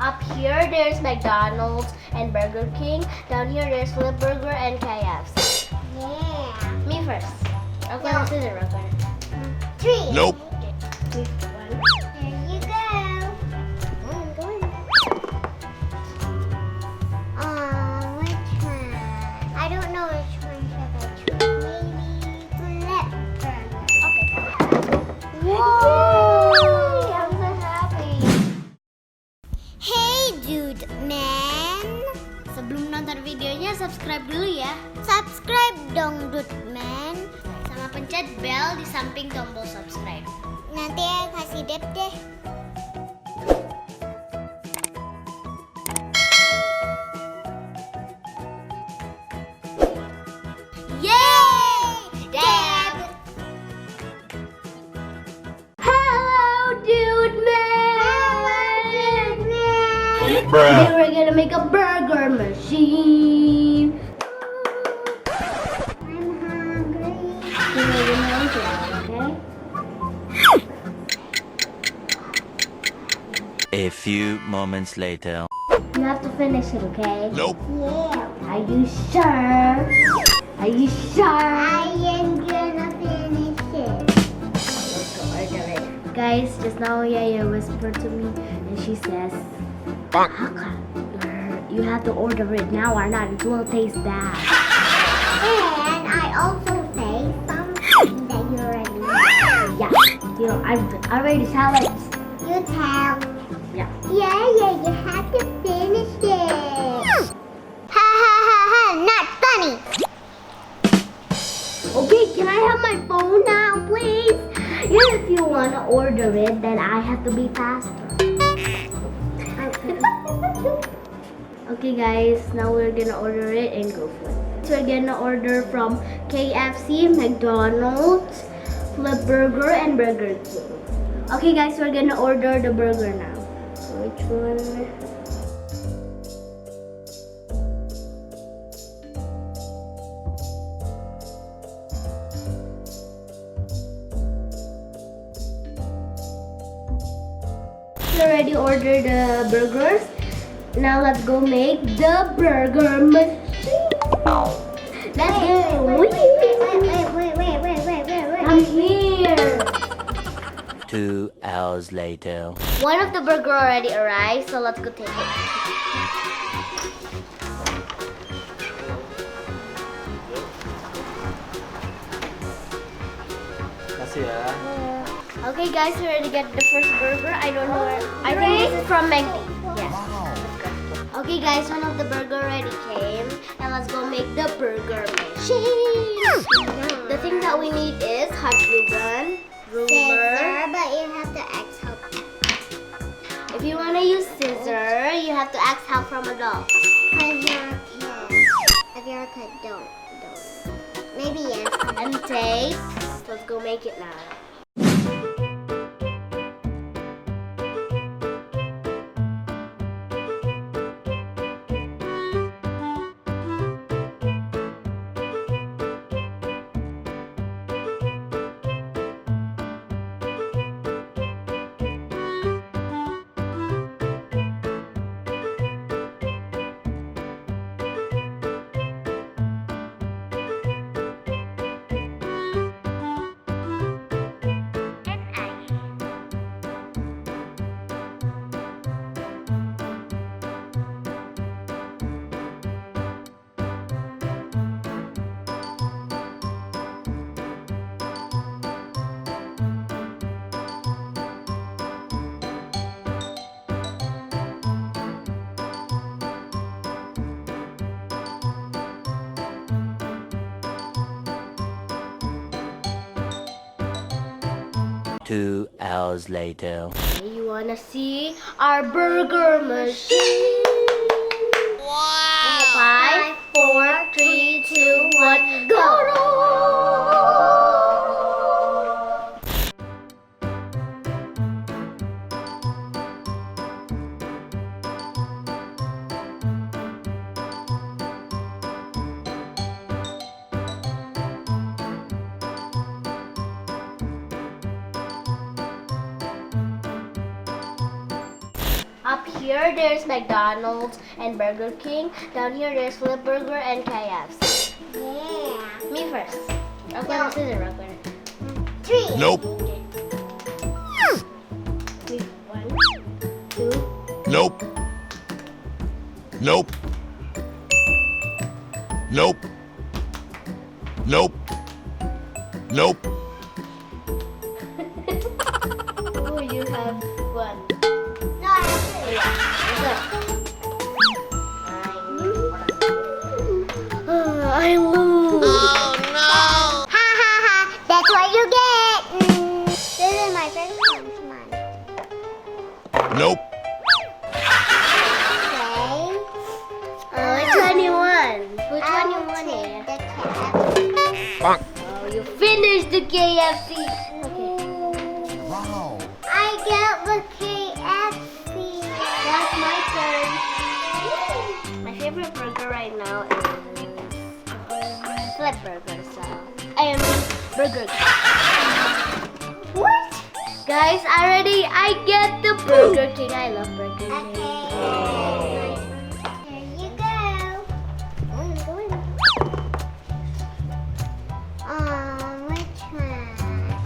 Up here, there's McDonald's and Burger King. Down here, there's Flip Burger and KFC. Yeah. Me first. Rock, paper, scissors, rock, paper. 3. Nope. Okay. 1. There you go. I'm going. Which one? I don't know which one should I choose. Maybe Flip Burger. Okay. Whoa! Yay! I'm so happy. Hey dude man. Sebelum nonton videonya, subscribe dulu ya. Subscribe dong dude man. Sama pencet bell di samping tombol subscribe. Nanti ya kasih deh. Yay! Dad. Hello, dude man! Today Bruh. we're gonna make a burger machine. I'm hungry. We're gonna make it, okay? A few moments later. You have to finish it, okay? Nope. Yeah. Are you sure? Are you sure? I am gonna finish it. Let's go order it. Guys, just now Yaya whispered to me and she says, Haka, you have to order it now or not, it will taste bad. And I also say something that you already know. Yeah, you know, I already tell it. You tell. Yeah. Yeah, you have to finish it. Ha ha ha ha, not funny. Okay, can I have my phone now, please? Yeah, if you want to order it, then I have to be faster. Okay, guys, now we're gonna order it and go for it. So we're gonna order from KFC, McDonald's, Flip Burger, and Burger King. Okay, guys, we're gonna order the burger now. So which one? We already ordered the burgers. Now let's go make the burger machine. Let's go. Wait. I'm here. 2 hours later. One of the burger already arrived, so let's go take it. Kasih ya. Okay, guys, we already get the first burger. I don't know where. I think this is from Vending. Yes. Okay, guys, one of the burger already came, and let's go make the burger machine. The thing that we need is hot glue gun, ruler. Scissor, but you have to ask help. If you want to use scissor, you have to ask help from adults. Cause you're a kid. If you're a kid, don't. Maybe yes. And tape. Let's go make it now. Two hours later. You wanna see our burger machine? Wow! 5, 4, 3, 2, 1, go! Up here there's McDonald's and Burger King. Down here there's Flip Burger and KFC. Yeah. Me first. Rock, paper, scissors, rock, paper. 3. Nope. Okay. Wait, 1, 2. Nope. Nope. Nope. Nope. Nope. Oh, you have 1. No, I have 3. I lose. Ha ha ha! That's what you get. This is my favorite one. Come on. Nope. Okay. Which one you want? Which one you I'll want take here? the KFC. Bonk. Oh, you finished the KFC. Okay. Wow. I get the KFC. That's my turn. My favorite burger right now is Flip Burger. So I am Burger King. What? Guys, I get the Burger King. I love Burger King. Okay. Here you go. Go in. Which one?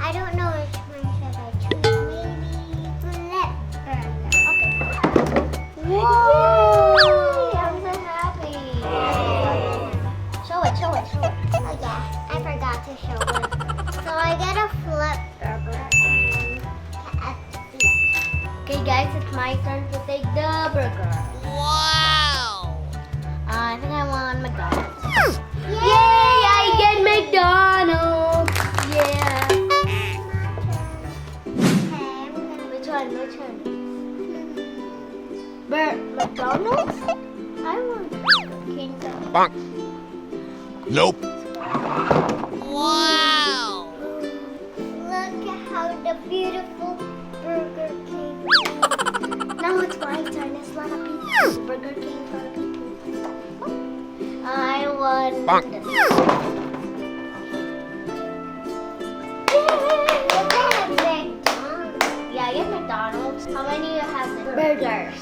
I don't know which one should I choose. Maybe Flip Burger. Okay. Whoa! I'm so happy. Show it. Oh yeah, I forgot to show it. So I get a Flip Burger and KFC. Okay, guys, it's my turn to take the burger. Wow. I think I want McDonald's. Yay! Yay! I get McDonald's. Yeah. Which one? McDonald's? I want Burger King though. Bonk. Nope. Wow! Look at how the beautiful Burger King is. Now it's my turn. It's not a pizza. Burger King for people. I want Bonk. this. Yeah, I get McDonald's. How many you have burgers?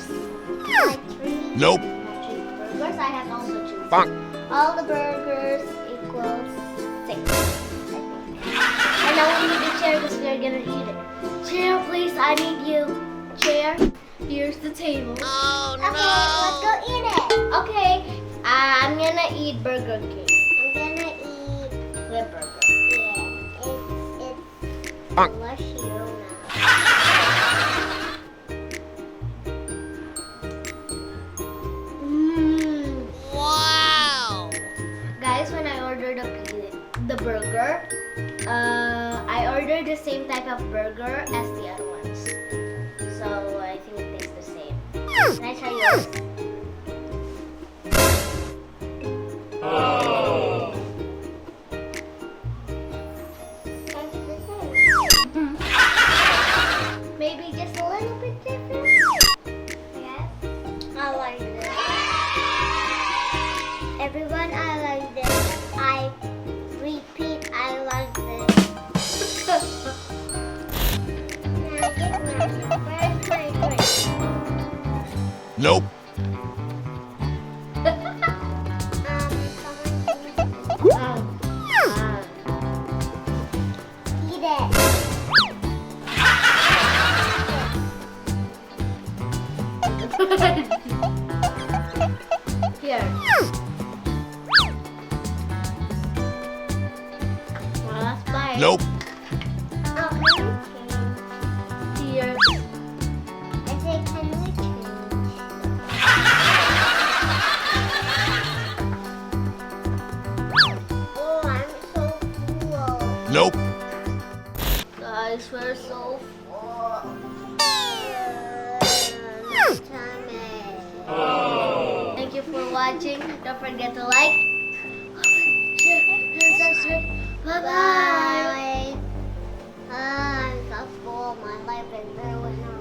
Like 3. Nope. I have 3 burgers. I have also 2. Bonk. All the burgers equals 6. And now we need a chair because we're gonna eat it. Chair, please. I need you. Chair. Here's the table. Oh Okay, let's go eat it. Okay. I'm gonna eat Burger King. I'm gonna eat. Flip Burger. Yeah, it's Bonk. delicious now. Wow. Guys, when I ordered the burger, I ordered the same type of burger as the other ones. So I think it tastes the same. Can I try yours? Maybe just a little bit different. Yes, I like this. Everyone, I like this. I repeat, I like this. Now get where's my drink? Nope. Eat it. Here. One last bite. Nope. Oh, Here. I say, can we change? Oh, I'm so full. Nope. Guys, we're so full. Thank you for watching. Don't forget to like, share, and subscribe. Bye-bye. Bye. I'm so full. My life is ruined.